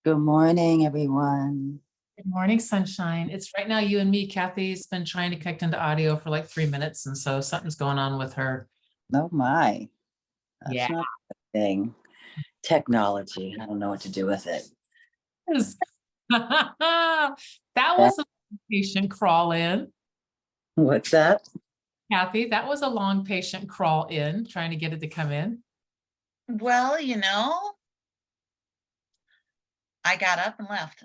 Good morning, everyone. Good morning, sunshine. It's right now you and me. Kathy's been trying to connect into audio for like 3 minutes, and so something's going on with her. Oh my, Yeah. that's not a thing. Technology. I don't know what to do with it. That That- was a patient crawl in, What's that? Kathy. That was a long patient crawl in, trying to get it to come in. Well, I got up and left.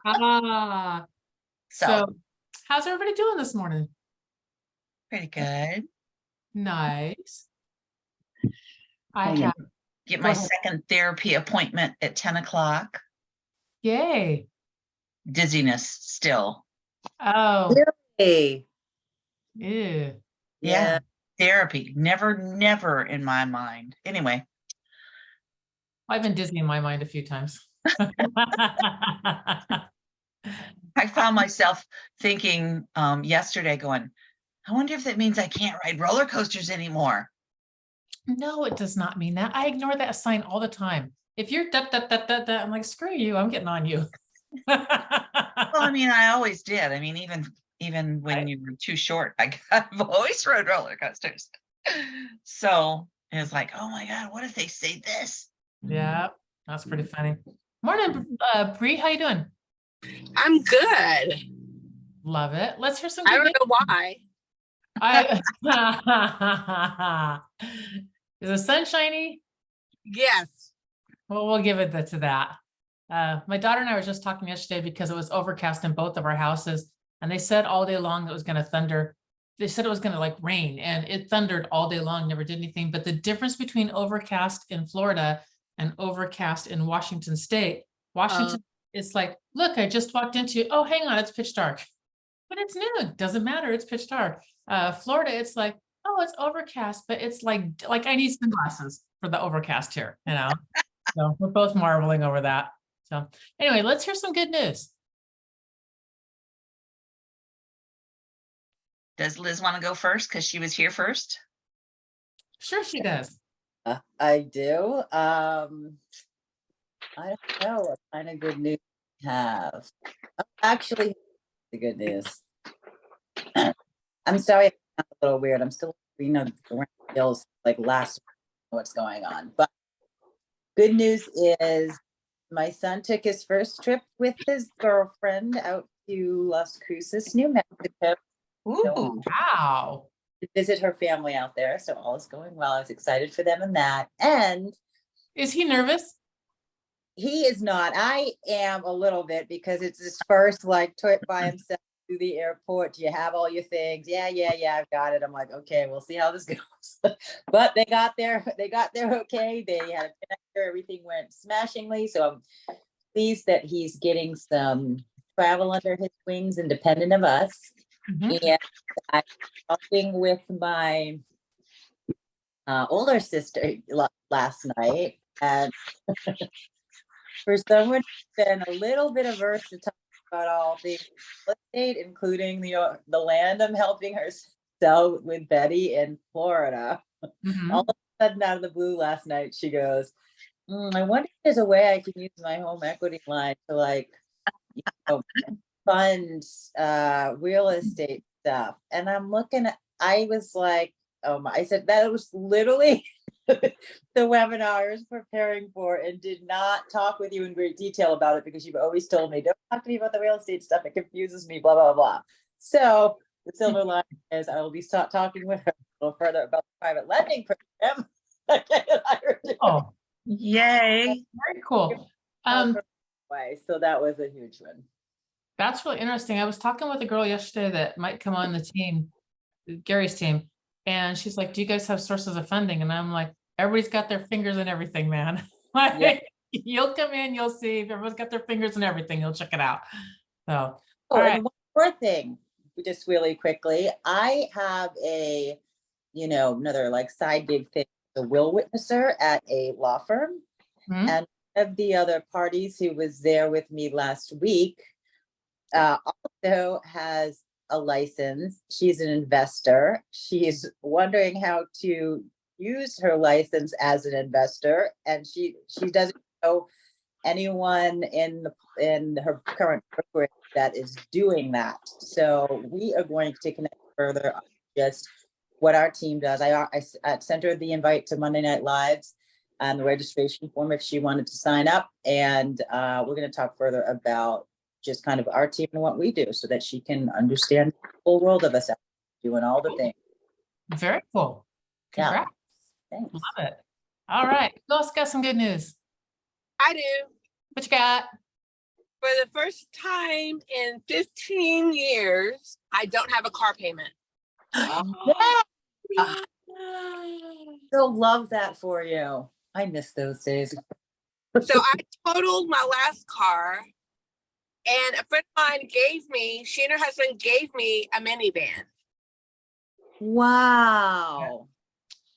Ah, So so how's everybody doing this morning? pretty good. Nice. I Hanging. have, Get Go my ahead. second therapy appointment at 10 o'clock. Yay. Dizziness still. Oh, Hey. ew. Yeah. Therapy. Never in my mind. Anyway, I've been dizzy in my mind a few times. I found myself thinking yesterday going, I wonder if that means I can't ride roller coasters anymore. No, it does not mean that. I ignore that sign all the time. If you're I'm like, screw you, I'm getting on you. Well, I mean, I always did. I mean, even when you were too short, I've always rode roller coasters. So it was like, oh my God, what if they say this? Yeah, that's pretty funny. Morning, Bree, how you doing? I'm good. Love it. Let's hear some I good don't know why. Is the sun shiny? Yes. Well, we'll give it to that. My daughter and I were just talking yesterday because it was overcast in both of our houses, and they said all day long it was going to thunder. They said it was going to like rain, and it thundered all day long, never did anything. But the difference between overcast in Florida and overcast in Washington State, Washington, it's like, look, I just walked into, oh, hang on, it's pitch dark. But it's noon, doesn't matter, it's pitch dark. Florida, it's like, oh, it's overcast, but it's like I need sunglasses for the overcast here, you know? So we're both marveling over that. So anyway, let's hear some good news. Does Liz want to go first? Because she was here first. Sure, she does. I do. I don't know what kind of good news we have. Actually, the good news. I'm sorry, I'm a little weird. I'm still, around the hills like last week, what's going on. But good news is my son took his first trip with his girlfriend out to Las Cruces, New Mexico, Ooh. Wow. to visit her family out there. So all is going well. I was excited for them and that. And Is he nervous? he is not. I am a little bit because it's his first like trip by himself to the airport. Do you have all your things? Yeah, I've got it. I'm like, okay, we'll see how this goes. But they got there okay. They had a connector, everything went smashingly. So I'm pleased that he's getting some travel under his wings, independent of us. Mhm. And I'm talking with my older sister last night, and for someone who's been a little bit averse to talk about all things real estate, including the land I'm helping her sell with Betty in Florida, Mhm. all of a sudden out of the blue last night, she goes, I wonder if there's a way I can use my home equity line to like, fund real estate stuff. And I'm looking at, I was like, oh my, I said that was literally the webinar I was preparing for, and did not talk with you in great detail about it because you've always told me, don't talk to me about the real estate stuff. It confuses me, blah, blah, blah. So the silver line is I will be talking with her a little further about the private lending program. Oh, Yay. very cool. So that was a huge one. That's really interesting. I was talking with a girl yesterday that might come on the team, Gary's team, and she's like, do you guys have sources of funding? And I'm like, everybody's got their fingers in everything, man. Like, Yeah. you'll come in, you'll see. If everyone's got their fingers in everything, you'll check it out. So, all Oh, right. and one more thing, just really quickly, I have another like side gig thing, the will witnesser at a law firm. Mhm. And one of the other parties who was there with me last week also has a license. She's an investor. She's wondering how to use her license as an investor, and she doesn't know anyone in her current program that is doing that. So we are going to connect further on just what our team does. I sent her the invite to Monday Night Lives and the registration form if she wanted to sign up. And we're going to talk further about just kind of our team and what we do so that she can understand the whole world of us doing all the things. Very cool. Yeah. Congrats. Thanks. Love it. All right. Who else got some good news? I do. What you got? For the first time in 15 years, I don't have a car payment. Still love that for you. I miss those days. So I totaled my last car, and a friend of mine she and her husband gave me a minivan. Wow.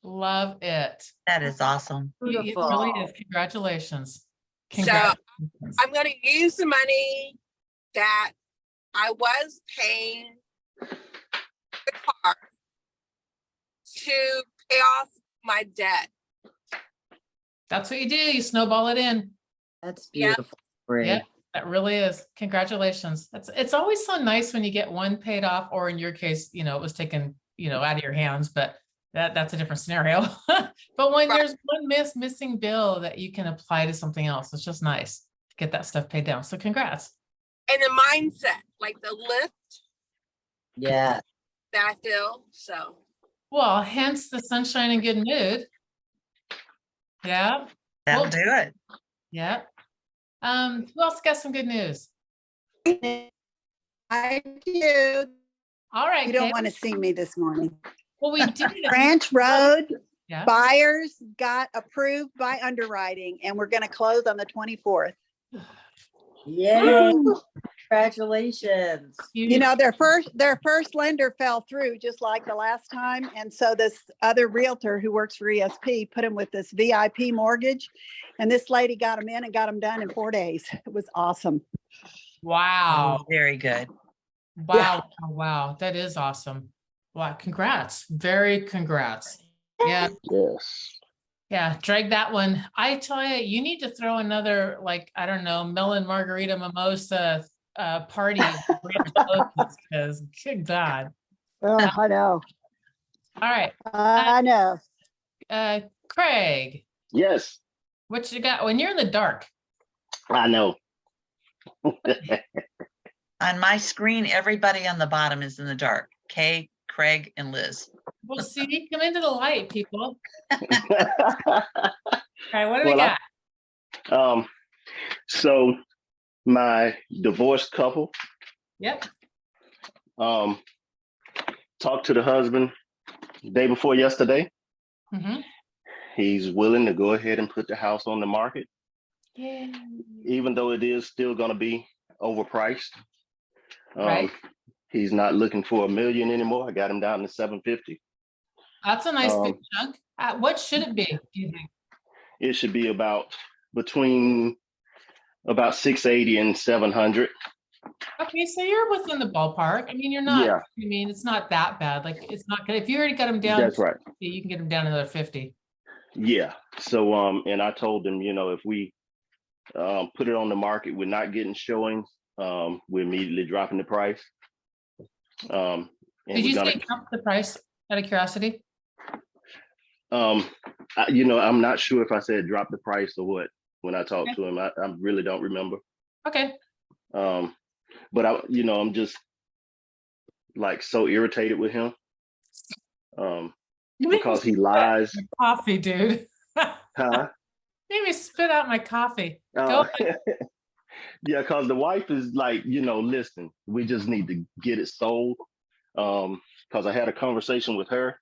Love it. That is awesome. It really Beautiful. is. Congratulations. So Congratulations. I'm going to use the money that I was paying the car to pay off my debt. That's what you do. You snowball it in. That's Yeah. beautiful. Bree. Yeah, that really is. Congratulations. It's always so nice when you get one paid off, or in your case, it was taken, out of your hands, but that's a different scenario. But when Right. there's one missing bill that you can apply to something else, it's just nice to get that stuff paid down. So congrats. And the mindset, like the lift Yeah. that I feel. So Well, hence the sunshine and good mood. Yeah, That'll Well- do it. yeah. Who else got some good news? I do. All right, You don't Kate. want to see me this morning. Well, we did. Branch Road Yeah. buyers got approved by underwriting and we're going to close on the 24th. Yay. Congratulations. Their first lender fell through just like the last time. And so this other realtor who works for ESP put him with this VIP mortgage. And this lady got him in and got him done in 4 days. It was awesome. Wow. Oh, very good. Wow. Wow. That is awesome. Wow. Congrats. Very congrats. Yeah. Yes. Yeah. Drag that one. I tell you, you need to throw another, I don't know, melon margarita mimosa party because good God. Oh, I know. All right. I know. Craig, Yes, what you got when you're in the dark? I know. On my screen, everybody on the bottom is in the dark. Kay, Craig, and Liz. Well, see, come into the light, people. All right. What do we Well, got? So my divorced couple Yep. talked to the husband day before yesterday. Mm-hmm. He's willing to go ahead and put the house on the market, Yeah. even though it is still going to be overpriced. Right. He's not looking for $1 million anymore. I got him down to 750. That's a nice big chunk. What should it be, do you think? It should be between 680 and 700. Okay, so you're within the ballpark. I mean, you're not, Yeah. I mean, it's not that bad. It's not good. If you already got them down, That's right. you can get them down another 50. Yeah. So, and I told them, if we put it on the market, we're not getting showings. We're immediately dropping the price. And Did you we're say drop the price out of curiosity? I'm not sure if I said drop the price or what when I talked to him. I really don't remember. Okay. But I'm just so irritated with him because he lies. Coffee, dude. Huh? Made me spit out my coffee. Uh, Go yeah, because the wife is listen, we just need to get it sold. Because I had a conversation with her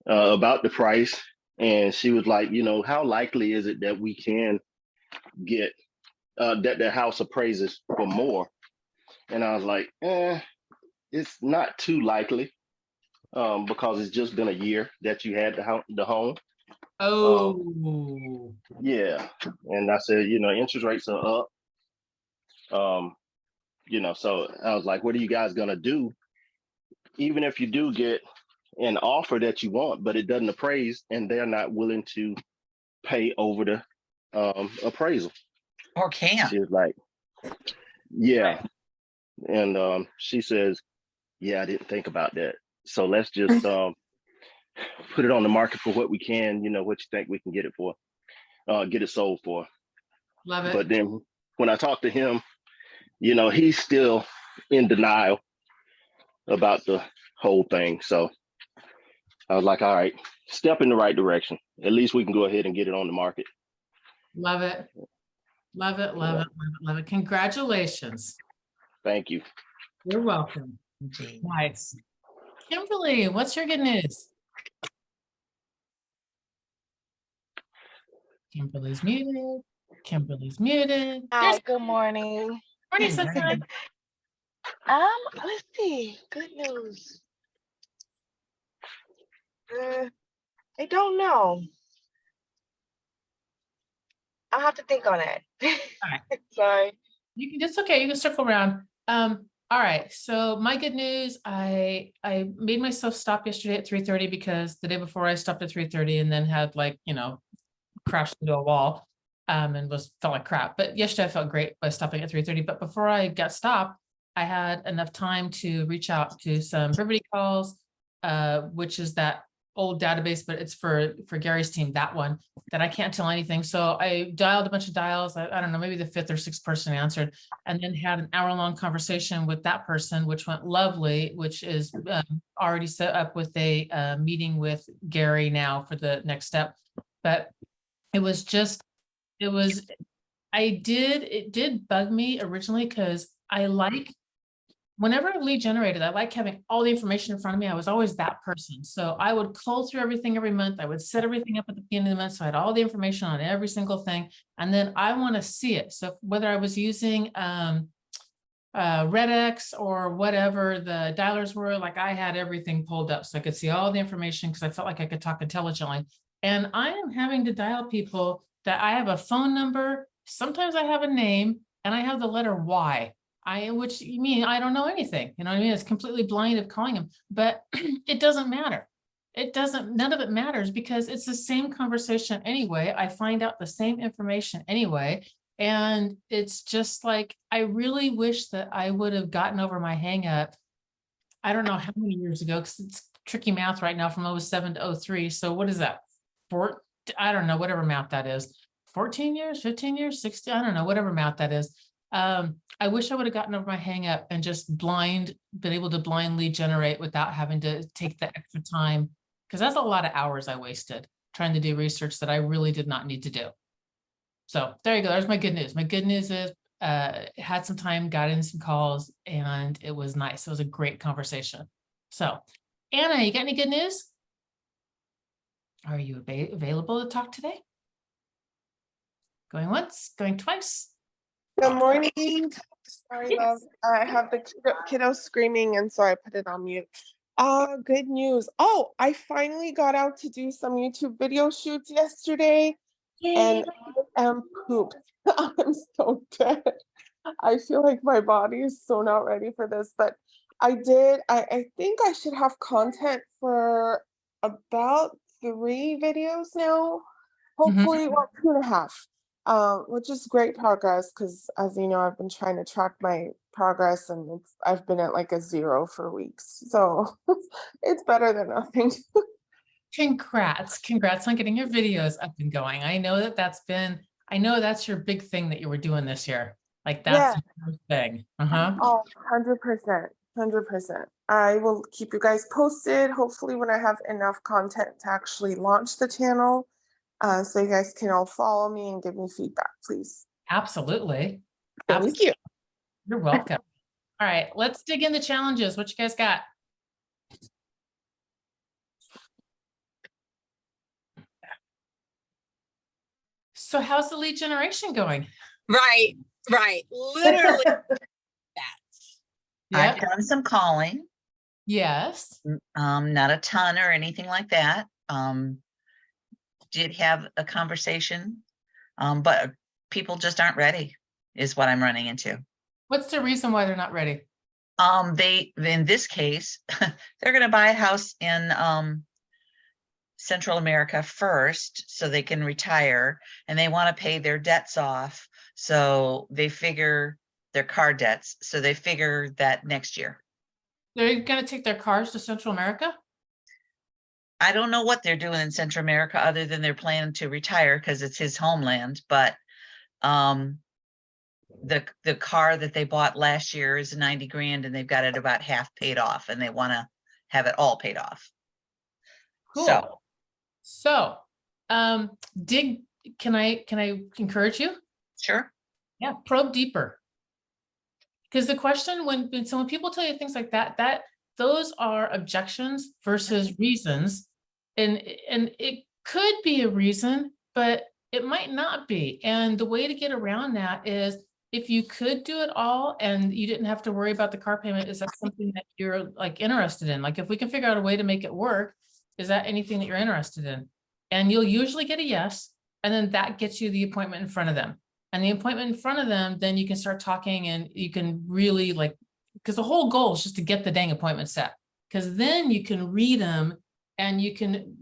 about the price, and she was like, how likely is it that we can get that the house appraises for more? And I was like, it's not too likely because it's just been a year that you had the home. Oh. Yeah. And I said, interest rates are up. So I was like, what are you guys going to do? Even if you do get an offer that you want, but it doesn't appraise and they're not willing to pay over the appraisal. Or can't. She was like, yeah. And she says, yeah, I didn't think about that. So let's just put it on the market for what we can, what you think we can get it for, get it sold for. Love it. But then when I talked to him, he's still in denial about the whole thing. So I was like, all right, step in the right direction. At least we can go ahead and get it on the market. Love it. Love it, love it, love it, love it. Congratulations. Thank you. You're welcome. Indeed. Nice. Kimberly, what's your good news? Kimberly's muted. Kimberly's muted. Hi, There's good morning. morning, Good sunshine. morning. Let's see. Good news. I don't know. I'll have to think on it. right. Sorry. You can, it's okay. You can circle around. All right. So my good news, I made myself stop yesterday at 3:30 because the day before I stopped at 3:30 and then had crashed into a wall and felt like crap. But yesterday I felt great by stopping at 3:30. But before I got stopped, I had enough time to reach out to some Brevity calls, which is that old database, but it's for Gary's team, that one that I can't tell anything. So I dialed a bunch of dials. I don't know, maybe the fifth or sixth person answered, and then had an hour-long conversation with that person, which went lovely, which is already set up with a meeting with Gary now for the next step. But it did bug me originally because whenever I lead generated, I like having all the information in front of me. I was always that person. So I would cull through everything every month. I would set everything up at the beginning of the month. So I had all the information on every single thing. And then I want to see it. So whether I was using Redex or whatever the dialers were, like I had everything pulled up so I could see all the information because I felt like I could talk intelligently. And I am having to dial people that I have a phone number. Sometimes I have a name and I have the letter Y. Which you mean, I don't know anything, you know what I mean? It's completely blind of calling him, but it doesn't matter. None of it matters because it's the same conversation anyway. I find out the same information anyway. And it's just like, I really wish that I would have gotten over my hang up. I don't know how many years ago, because it's tricky math right now from 07 to 03. So what is that? I don't know, whatever math that is. 14 years, 15 years, 60, I don't know, whatever math that is. I wish I would have gotten over my hang up and just been able to blindly generate without having to take the extra time. Because that's a lot of hours I wasted trying to do research that I really did not need to do. So there you go. There's my good news. My good news is had some time, got in some calls, and it was nice. It was a great conversation. So Anna, you got any good news? Are you available to talk today? Going once, going twice. Good morning. Sorry, love. I have the kiddo screaming, and so I put it on mute. Good news. Oh, I finally got out to do some YouTube video shoots yesterday, and I am pooped. I'm so dead. I feel like my body is so not ready for this, but I did. I think I should have content for about 3 videos now. Hopefully, well, 2.5. Which is great progress because, as you know, I've been trying to track my progress and I've been at like a 0 for weeks. So it's better than nothing. Congrats on getting your videos up and going. I know that's your big thing that you were doing this year. Like that's your thing. Oh, 100%. 100%. I will keep you guys posted, hopefully when I have enough content to actually launch the channel. So you guys can all follow me and give me feedback, please. Absolutely. Thank you. You're welcome. All right, let's dig in the challenges. What you guys got? So how's the lead generation going? Right. Literally that. I've done some calling. Yes. Not a ton or anything like that. Did have a conversation, but people just aren't ready is what I'm running into. What's the reason why they're not ready? In this case, they're going to buy a house in Central America first so they can retire, and they want to pay their debts off So they figure their car debts. So they figure that next year. They're gonna take their cars to Central America? I don't know what they're doing in Central America other than they're planning to retire because it's his homeland, but the car that they bought last year is 90 grand and they've got it about half paid off and they want to have it all paid off. Cool. So, dig, can I encourage you? Sure. Yeah, probe deeper. Because the question when people tell you things like that, those are objections versus reasons. And it could be a reason, but it might not be. And the way to get around that is if you could do it all and you didn't have to worry about the car payment, is that something that you're like interested in? Like if we can figure out a way to make it work, is that anything that you're interested in? And you'll usually get a yes. And then that gets you the appointment in front of them. And the appointment in front of them, then you can start talking and you can really like, because the whole goal is just to get the dang appointment set. Because then you can read them and you can,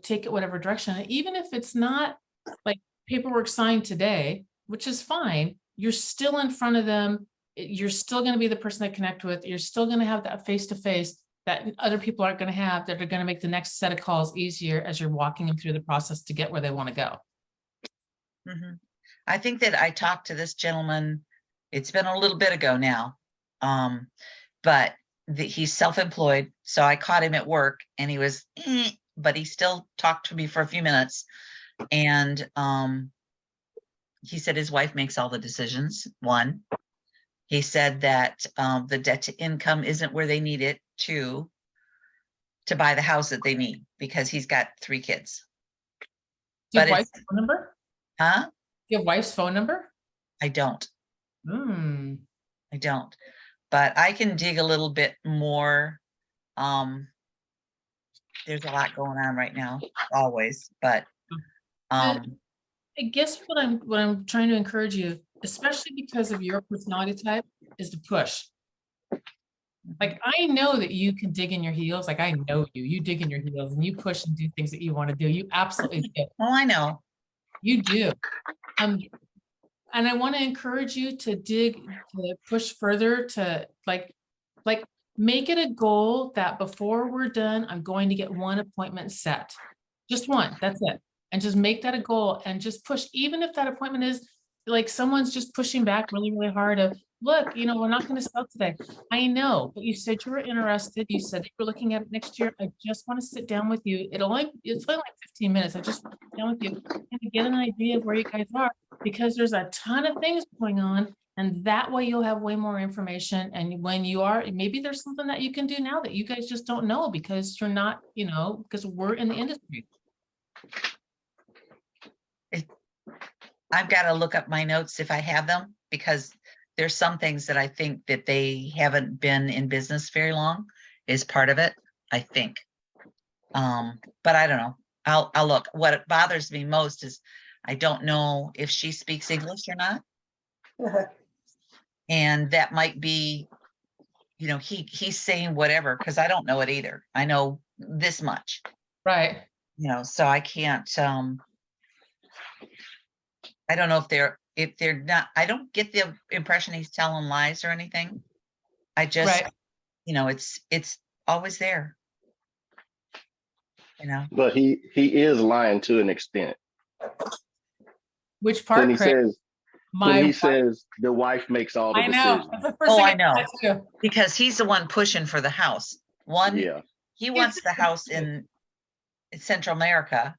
take it whatever direction. And even if it's not like paperwork signed today, which is fine, you're still in front of them. You're still going to be the person they connect with. You're still going to have that face-to-face that other people aren't going to have, that are going to make the next set of calls easier as you're walking them through the process to get where they want to go. Mm-hmm. I think that I talked to this gentleman, it's been a little bit ago now, but he's self-employed. So I caught him at work and he was, but he still talked to me for a few minutes. And he said his wife makes all the decisions. One, he said that the debt to income isn't where they need it to buy the house that they need because he's got 3 kids. Do you have But wife's phone number? Huh? Do you have wife's phone number? I don't. I don't. But I can dig a little bit more. There's a lot going on right now, always, but I guess what I'm trying to encourage you, especially because of your personality type, is to push. Like I know that you can dig in your heels. Like I know you dig in your heels and you push and do things that you want to do. You absolutely do. Oh, I know. You do. And I want to encourage you to push further to like make it a goal that before we're done, I'm going to get 1 appointment set. Just 1, that's it. And just make that a goal and just push, even if that appointment is like someone's just pushing back really, really hard of, look, we're not going to sell today. I know, but you said you were interested. You said that you're looking at it next year. I just want to sit down with you. It's only like 15 minutes. I just want to sit down with you and to get an idea of where you guys are, because there's a ton of things going on. And that way you'll have way more information. And when you are, maybe there's something that you can do now that you guys just don't know because you're not, because we're in the industry. I've got to look up my notes if I have them, because there's some things that I think that they haven't been in business very long is part of it, I think. But I don't know. I'll look. What bothers me most is I don't know if she speaks English or not. And that might be, he's saying whatever, because I don't know it either. I know this much. Right. So I can't, I don't know if they're not, I don't get the impression he's telling lies or anything. I just, it's always there. But he is lying to an extent. Which part? When he Craig? says when he says the wife makes all the I know. decisions. That's the first Oh, thing I know. thought too. Because he's the one pushing for the house. Yeah. He wants the house in Central America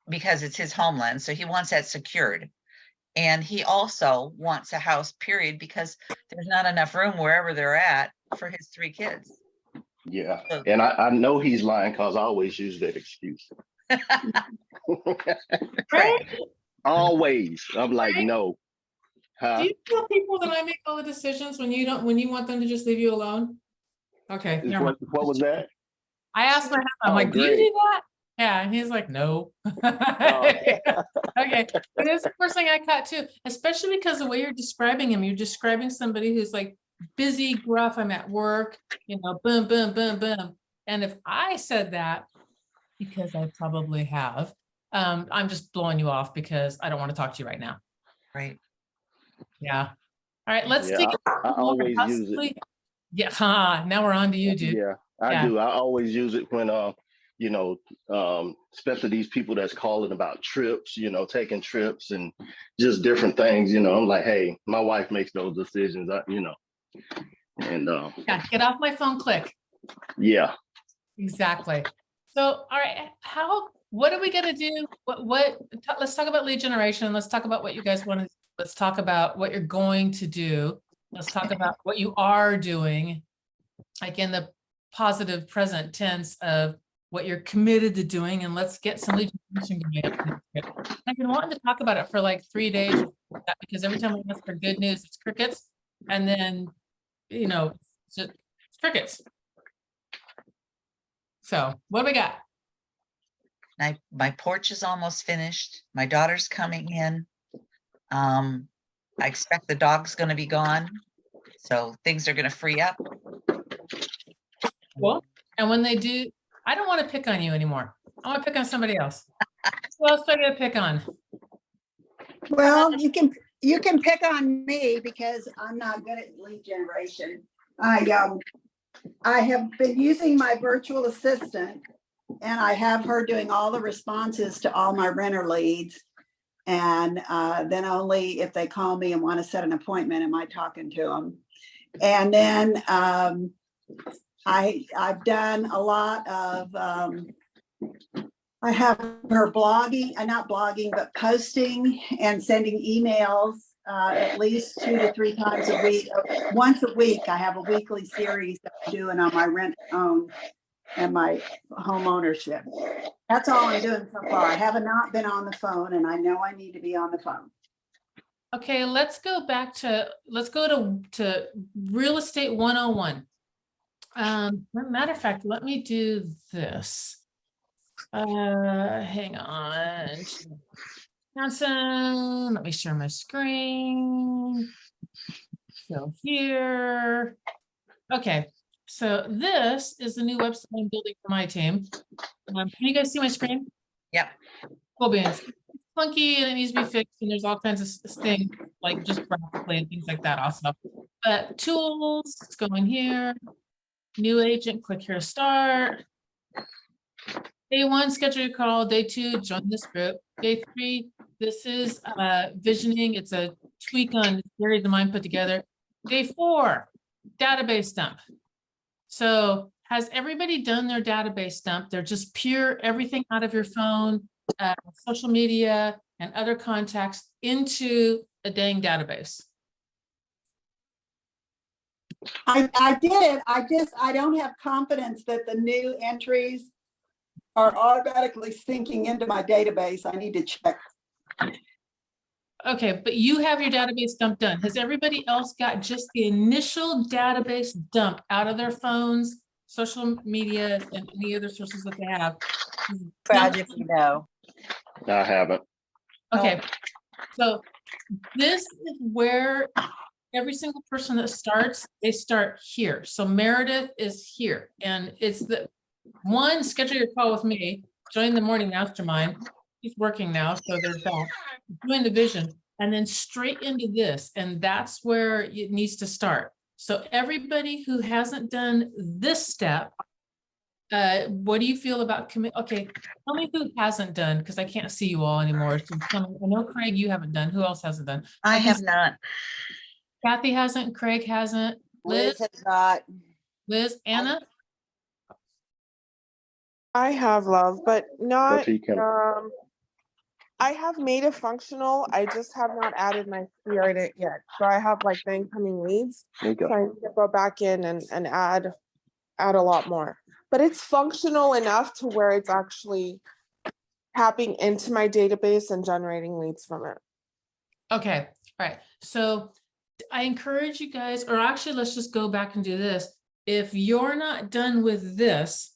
because it's his homeland. So he wants that secured. And he also wants a house, period, because there's not enough room wherever they're at for his 3 kids. Yeah. And I know he's lying because I always use that excuse. Right? Always. I'm like, no. Do you tell people that I make all the decisions when you want them to just leave you alone? Okay. Never mind. What was that? I asked my husband, I'm Oh, like, do you great. do that? Yeah. And he's like, no. Okay. But it's the first thing I caught too, especially because the way you're describing him, you're describing somebody who's like busy, gruff, I'm at work, boom, boom, boom, boom. And if I said that, because I probably have, I'm just blowing you off because I don't want to talk to you right now. Right. Yeah. All right, let's Yeah, take I more always use it. possibly. Yeah, now we're on to you, dude. Yeah, I Yeah. do. I always use it when, you know, especially these people that's calling about trips, you know, taking trips and just different things. You know, I'm like, hey, my wife makes those decisions. You know, and Yeah, get off my phone, click. yeah. Exactly. So, all right, what are we gonna do? Let's talk about lead generation. Let's talk about what you guys want to, let's talk about what you're going to do. Let's talk about what you are doing, like in the positive present tense of what you're committed to doing, and let's get some lead generation going. I've been wanting to talk about it for like 3 days, because every time we ask for good news, it's crickets. And then, you know, it's crickets. So what do we got? My porch is almost finished. My daughter's coming in. I expect the dog's gonna be gone, so things are gonna free up. Cool. And when they do, I don't want to pick on you anymore. I want to pick on somebody else. Who else do I get to pick on? Well, you can pick on me because I'm not good at lead generation. I have been using my virtual assistant, and I have her doing all the responses to all my renter leads. And then only if they call me and want to set an appointment am I talking to them. And then I've done a lot of, I have her blogging, not blogging, but posting and sending emails at least 2 to 3 times a week. Once a week, I have a weekly series that I'm doing on my rent own and my home ownership. That's all I'm doing so far. I have not been on the phone, and I know I need to be on the phone. Okay, let's go to real estate 101. Matter of fact, let me do this. Hang on. Johnson, let me share my screen. So here. Okay, so this is the new website I'm building for my team. Can you guys see my screen? Yep. Cool beans. It's funky and it needs to be fixed, and there's all kinds of things like just graphically and things like that also. But tools, let's go in here. New agent, click here to start. Day 1, schedule your call. Day 2, join this group. Day 3, this is visioning. It's a tweak on Gary's and mine put together. Day 4, database dump. So has everybody done their database dump? They're just pure everything out of your phone, social media, and other contacts into a dang database. I did. I don't have confidence that the new entries are automatically syncing into my database. I need to check. Okay, but you have your database dump done. Has everybody else got just the initial database dump out of their phones, social media, and any other sources that they have? Tragically, no. I haven't. Okay, so this is where every single person that starts, they start here. So Meredith is here, and it's the one, schedule your call with me, join the morning mastermind. He's working now, so there's that. Join the vision, and then straight into this, and that's where it needs to start. So everybody who hasn't done this step, what do you feel about commit? Okay, tell me who hasn't done, because I can't see you all anymore. So I know Craig, you haven't done. Who else hasn't done? I have not. Kathy hasn't. Craig hasn't. Liz has not. Liz, Anna. I have love, but not, That's Kim. I have made it functional. I just have not added my fee in it yet. So I have like the incoming leads. There you So go. I need to go back in and add a lot more. But it's functional enough to where it's actually tapping into my database and generating leads from it. Okay, all right. So I encourage you guys, or actually, let's just go back and do this. If you're not done with this,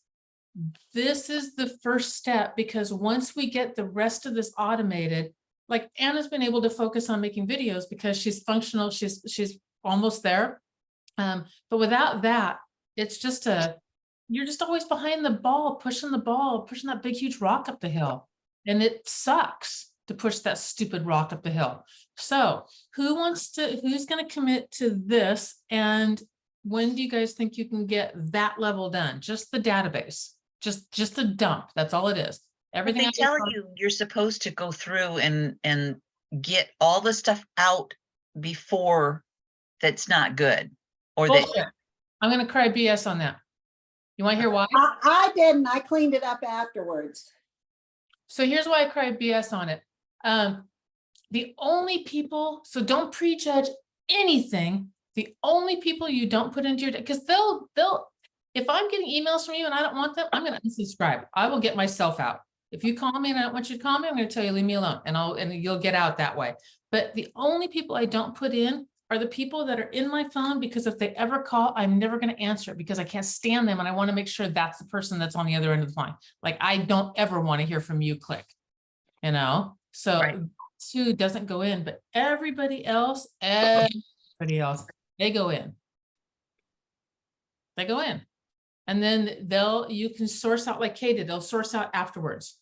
this is the first step, because once we get the rest of this automated, like Anna's been able to focus on making videos because she's functional, she's almost there. But without that, it's just you're just always behind the ball, pushing that big, huge rock up the hill. And it sucks. to push that stupid rock up the hill. So who's gonna commit to this? And when do you guys think you can get that level done? Just the database, just a dump. That's all it is. But Everything they else- tell you you're supposed to go through and get all the stuff out before that's not good. Or that, Bullshit. I'm gonna cry BS on that. You wanna hear why? I didn't. I cleaned it up afterwards. So here's why I cried BS on it. The only people, so don't prejudge anything. The only people you don't put into your, because they'll, if I'm getting emails from you and I don't want them, I'm gonna unsubscribe. I will get myself out. If you call me and I don't want you to call me, I'm gonna tell you, leave me alone, and you'll get out that way. But the only people I don't put in are the people that are in my phone, because if they ever call, I'm never gonna answer it because I can't stand them and I wanna make sure that's the person that's on the other end of the line. Like, I don't ever wanna hear from you, click. You know, so Right. Sue doesn't go in, but everybody else, they go in. They go in. And then you can source out like Kay did, they'll source out afterwards.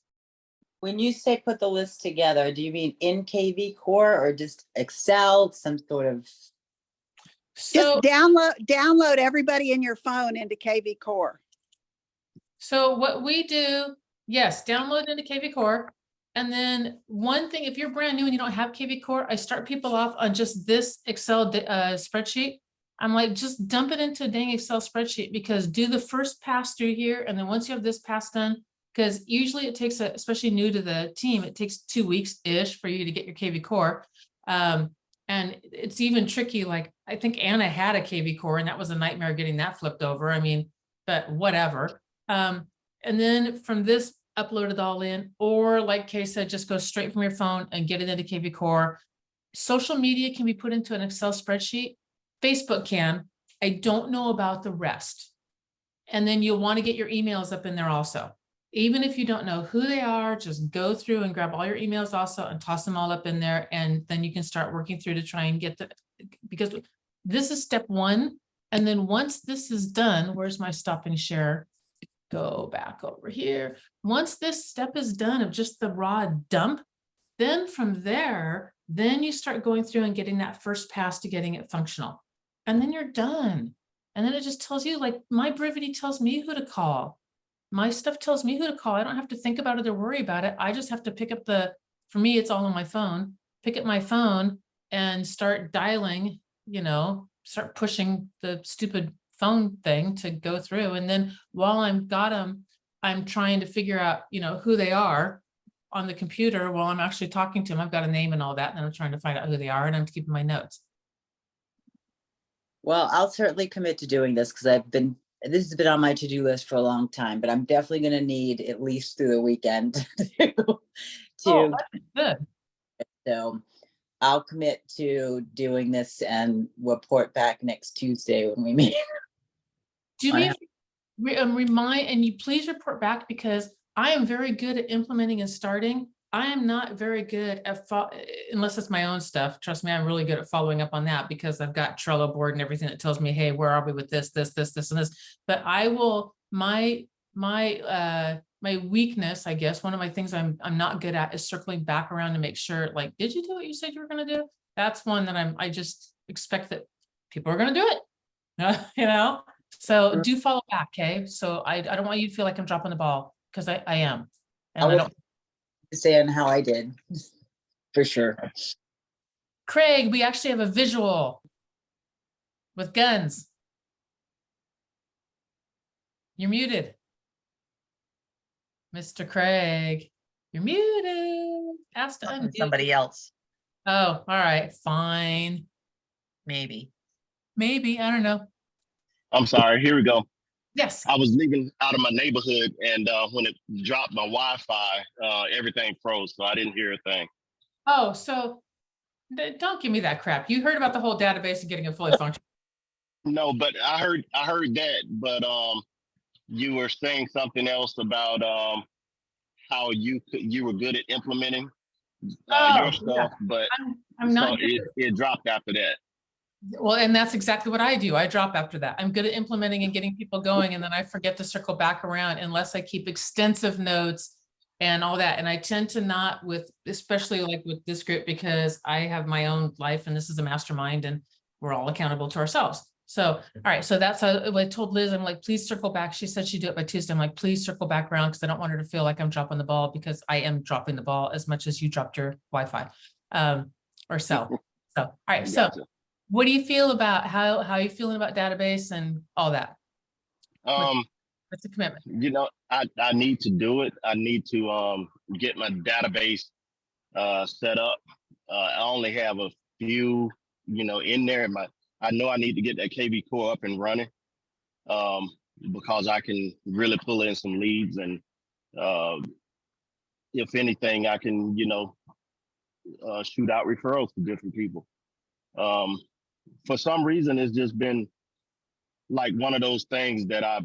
When you say put the list together, do you mean in KV Core or just Excel, some sort of? So, Just download everybody in your phone into KV Core. so what we do, yes, download into KV Core. And then one thing, if you're brand new and you don't have KV Core, I start people off on just this Excel spreadsheet. I'm like, just dump it into a dang Excel spreadsheet, because do the first pass through here. And then once you have this pass done, because usually it takes, especially new to the team, it takes 2 weeks-ish for you to get your KV Core. And it's even tricky. Like, I think Anna had a KV Core and that was a nightmare getting that flipped over. I mean, but whatever. And then from this, upload it all in, or like Kay said, just go straight from your phone and get it into KV Core. Social media can be put into an Excel spreadsheet. Facebook can. I don't know about the rest. And then you'll want to get your emails up in there also. Even if you don't know who they are, just go through and grab all your emails also and toss them all up in there. And then you can start working through to try and get because this is step one. And then once this is done, where's my stop and share? Go back over here. Once this step is done of just the raw dump, then from there, then you start going through and getting that first pass to getting it functional. And then you're done. And then it just tells you, like, my Brivity tells me who to call. My stuff tells me who to call. I don't have to think about it or worry about it. I just have to pick up for me, it's all on my phone, pick up my phone and start dialing, start pushing the stupid phone thing to go through. And then while I'm trying to figure out, who they are on the computer while I'm actually talking to them. I've got a name and all that, and I'm trying to find out who they are, and I'm keeping my notes. Well, I'll certainly commit to doing this because this has been on my to-do list for a long time, but I'm definitely going to need at least through the weekend Oh, that's good. So I'll commit to doing this and report back next Tuesday when we meet. Do me remind, and you please report back, because I am very good at implementing and starting. I am not very good at, unless it's my own stuff. Trust me, I'm really good at following up on that because I've got Trello board and everything that tells me, hey, where are we with this, and this. But I will, my weakness, I guess, one of my things I'm not good at is circling back around to make sure, like, did you do what you said you were going to do? That's one that I just expect that people are going to do it, So do follow back, okay? So I don't want you to feel like I'm dropping the ball, because I am. And I don't. Say on how I did, for sure. Craig, we actually have a visual with guns. You're muted. Mr. Craig, you're muted. Ask to unmute. somebody else, Oh, all right, fine. maybe. Maybe, I don't know. I'm sorry. Here we go. Yes. I was leaving out of my neighborhood, and when it dropped my Wi-Fi, everything froze, so I didn't hear a thing. Oh, so don't give me that crap. You heard about the whole database and getting it fully functional. No, but I heard that, but you were saying something else about how you were good at implementing your stuff, yeah. but I'm not. so it dropped after that. Well, and that's exactly what I do. I drop after that. I'm good at implementing and getting people going, and then I forget to circle back around unless I keep extensive notes and all that. And I tend to not with, especially like with this group, because I have my own life and this is a mastermind and we're all accountable to ourselves. So, all right. So that's how I told Liz, I'm like, please circle back. She said she'd do it by Tuesday. I'm like, please circle back around because I don't want her to feel like I'm dropping the ball, because I am dropping the ball as much as you dropped your Wi-Fi or cell. So, all right. So Gotcha. what do you feel about how are you feeling about database and all that? What's the commitment? You know, I need to do it. I need to get my database set up. I only have a few, you know, in there. I know I need to get that KV core up and running because I can really pull in some leads, and if anything, I can, you know, shoot out referrals to different people. For some reason, it's just been like one of those things that I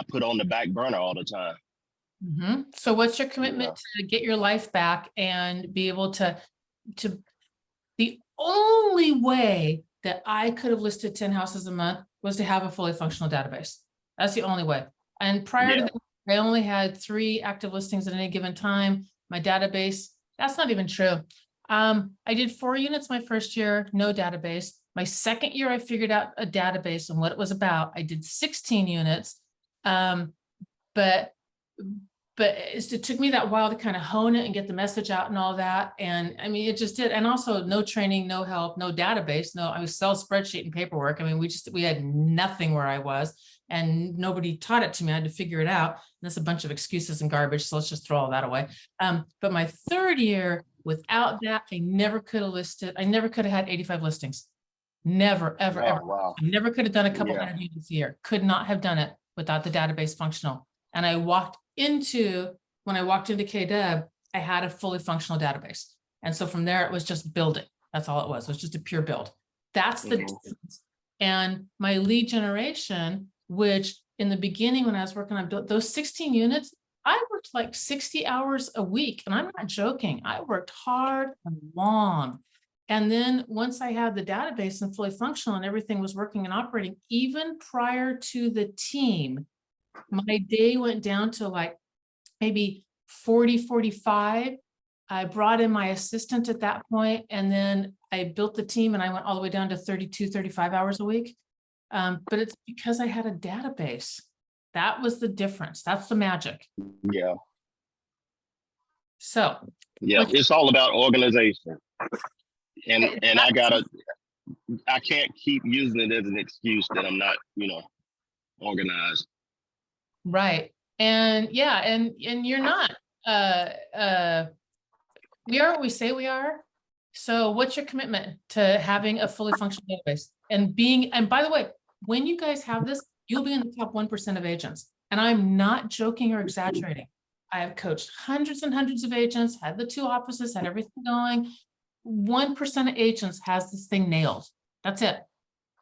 put on the back burner all the time. Mm-hmm. So what's your commitment to get your life back and be able to, the only way that I could have listed 10 houses a month was to have a fully functional database. That's the only way. And prior to that, I only had 3 active listings at any given time. My database, that's not even true. I did 4 units my first year, no database. My second year, I figured out a database and what it was about. I did 16 units. But it took me that while to kind of hone it and get the message out and all that. And I mean, it just did. And also no training, no help, no database. No, I was sell spreadsheet and paperwork. I mean, we had nothing where I was and nobody taught it to me. I had to figure it out. And that's a bunch of excuses and garbage. So let's just throw all that away. But my third year without that, I never could have listed. I never could have had 85 listings. Never, ever, ever. Wow. I never could have done a couple hundred units a year. Could not have done it without the database functional. And when I walked into KW, I had a fully functional database. And so from there, it was just building. That's all it was. It was just a pure build. That's the difference. And my lead generation, which in the beginning, when I was working on those 16 units, I worked like 60 hours a week. And I'm not joking. I worked hard and long. And then once I had the database and fully functional and everything was working and operating, even prior to the team, my day went down to like maybe 40, 45. I brought in my assistant at that point, and then I built the team and I went all the way down to 32, 35 hours a week. But it's because I had a database. That was the difference. That's the magic. Yeah. So. It's all about organization. And I can't keep using it as an excuse that I'm not, you know, organized. Right. And yeah, and you're not, we are what we say we are. So what's your commitment to having a fully functional database and by the way, when you guys have this, you'll be in the top 1% of agents. And I'm not joking or exaggerating. I have coached hundreds and hundreds of agents, had the 2 offices, had everything going. 1% of agents has this thing nailed. That's it.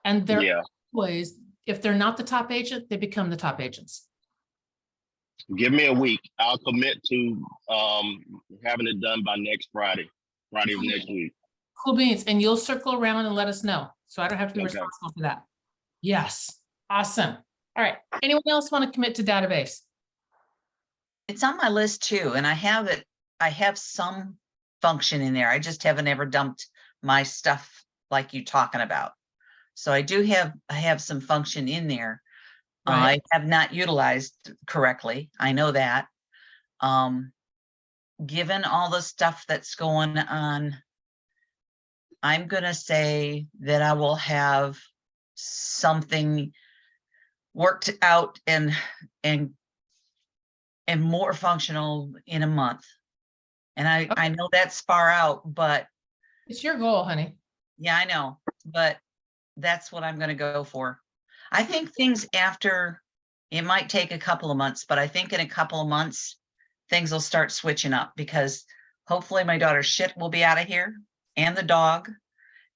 And they're always, if they're not the top agent, they become the top agents. Give me a week. I'll commit to having it done by next Friday of next week. Cool beans. And you'll circle around and let us know. So I don't have to be responsible for that. Yes. Awesome. All right. Anyone else want to commit to database? It's on my list too. And I have some function in there. I just haven't ever dumped my stuff like you talking about. So I have some function in there. Right. I have not utilized correctly. I know that. Given all the stuff that's going on, I'm going to say that I will have something worked out and more functional in a month. And I know that's far out, but It's your goal, honey. yeah, I know, but that's what I'm going to go for. I think things after, it might take a couple of months, but I think in a couple of months, things will start switching up because hopefully my daughter's shit will be out of here and the dog.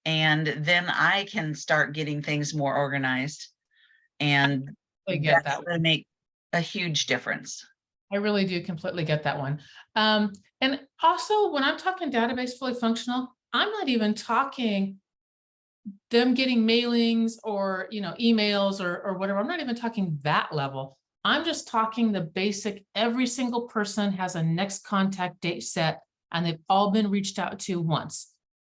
And then I can start getting things more organized. And I get that's that. going to make a huge difference. I really do completely get that one. And also when I'm talking database fully functional, I'm not even talking them getting mailings or, emails or whatever. I'm not even talking that level. I'm just talking the basic, every single person has a next contact date set and they've all been reached out to once,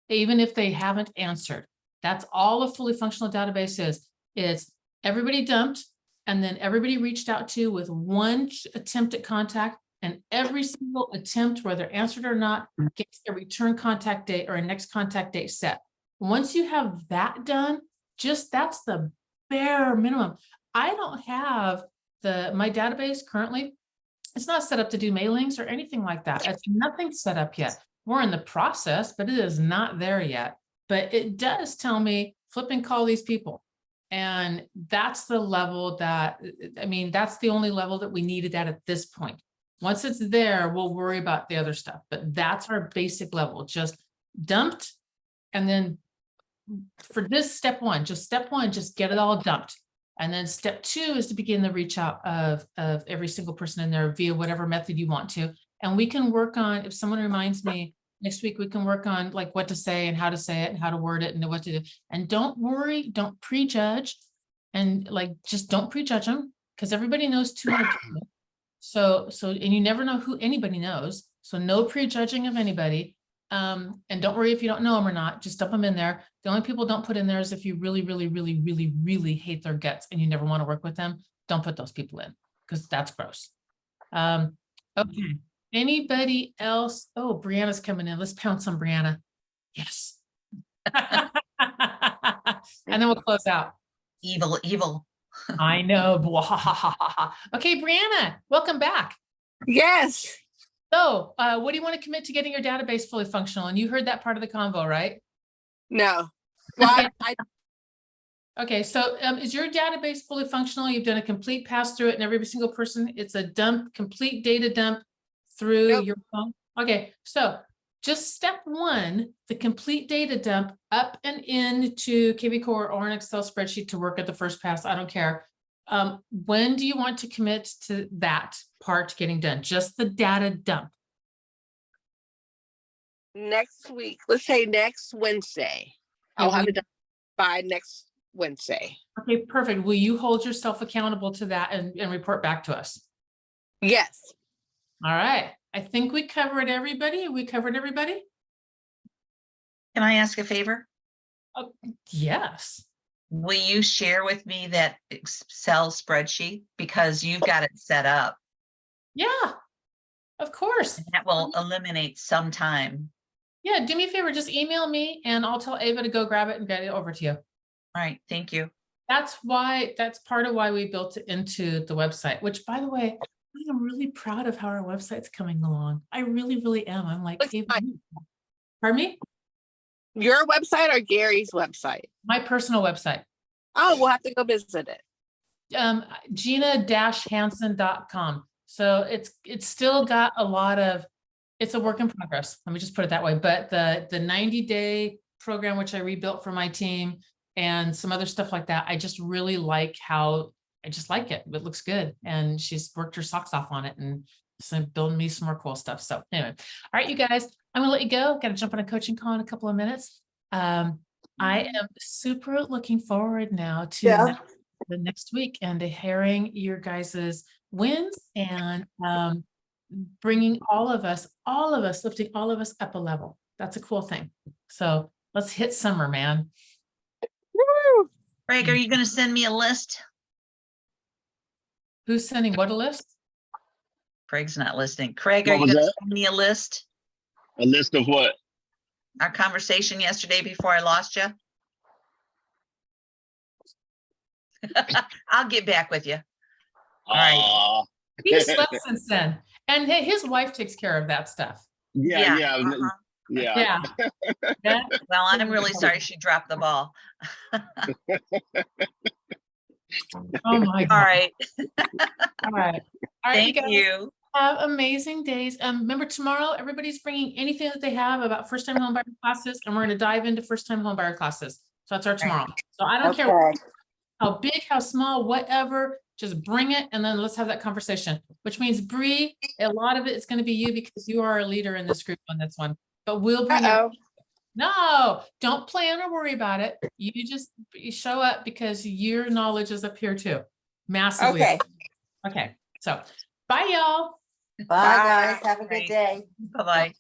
even if they haven't answered. That's all a fully functional database is. It's everybody dumped and then everybody reached out to with one attempt at contact, and every single attempt, whether answered or not, gets a return contact date or a next contact date set. Once you have that done, just that's the bare minimum. I don't have my database currently. It's not set up to do mailings or anything like that. It's nothing set up yet. We're in the process, but it is not there yet. But it does tell me flip and call these people. And that's the level that, I mean, that's the only level that we needed at this point. Once it's there, we'll worry about the other stuff, but that's our basic level, just dumped. And then for this step one, just get it all dumped. And then step 2 is to begin the reach out of every single person in there via whatever method you want to. And we can work on, if someone reminds me next week, we can work on like what to say and how to say it and how to word it and what to do. And don't worry, don't prejudge, and like, just don't prejudge them, because everybody knows 200 people. So, and you never know who anybody knows. So no prejudging of anybody. And don't worry if you don't know them or not, just dump them in there. The only people don't put in there is if you really, really, really, really, really hate their guts and you never want to work with them, don't put those people in, because that's gross. Okay. Anybody else? Oh, Brianna's coming in. Let's pounce on Brianna. Yes. And then we'll close out. Evil. I know. Okay, Brianna, welcome back. Yes. So what do you want to commit to getting your database fully functional? And you heard that part of the convo, right? No. Well, Okay, so is your database fully functional? You've done a complete pass through it, and every single person, it's a dump, complete data dump through Nope. your phone? Okay, so just step 1, the complete data dump up and into KV Core or an Excel spreadsheet to work at the first pass. I don't care. When do you want to commit to that part getting done? Just the data dump. next week, let's say next Wednesday. I'll have it done by next Wednesday. Okay, perfect. Will you hold yourself accountable to that and report back to us? Yes. All right. I think we covered everybody. We covered everybody? Can I ask a favor? Yes. Will you share with me that Excel spreadsheet, because you've got it set up? Yeah, of course. And that will eliminate some time. Yeah, do me a favor, just email me and I'll tell Ava to go grab it and get it over to you. All right, thank you. That's part of why we built it into the website, which, by the way, I am really proud of how our website's coming along. I really, really am. I'm like, Looks Ava, fine. pardon me? Your website or Gary's website? My personal website. Oh, we'll have to go visit it. Gina-Hansen.com. So it's still got a lot of, it's a work in progress. Let me just put it that way. But the 90-day program, which I rebuilt for my team and some other stuff like that, I just really like how, I just like it. It looks good. And she's worked her socks off on it and so building me some more cool stuff. So anyway, all right, you guys, I'm gonna let you go. Got to jump on a coaching call in a couple of minutes. I am super looking forward now to the next week and to hearing your guys's wins and bringing all of us, lifting all of us up a level. That's a cool thing. So let's hit summer, man. Woo! Greg, are you going to send me a list? Who's sending what a list? Craig's not listening. Craig, are What you was going to that? send me a list? A list of what? Our conversation yesterday before I lost you? I'll get back with you. All right. He slept since then. And his wife takes care of that stuff. Yeah. uh-huh. Yeah. Yeah. Well, I'm really sorry she dropped the ball. Oh my God. All right. All right. All right. Thank guys. you. Have amazing days. Remember tomorrow, everybody's bringing anything that they have about first-time homebuyer classes, and we're going to dive into first-time homebuyer classes. So that's our tomorrow. So I don't care how big, how small, whatever, just bring it. And then let's have that conversation, which means Bree, a lot of it is going to be you because you are a leader in this group on this one, but we'll bring it. No, don't plan or worry about it. You show up because your knowledge is up here too. Massively. Okay. Okay, so bye, y'all. Bye, guys. Have a good Great. day. Bye-bye.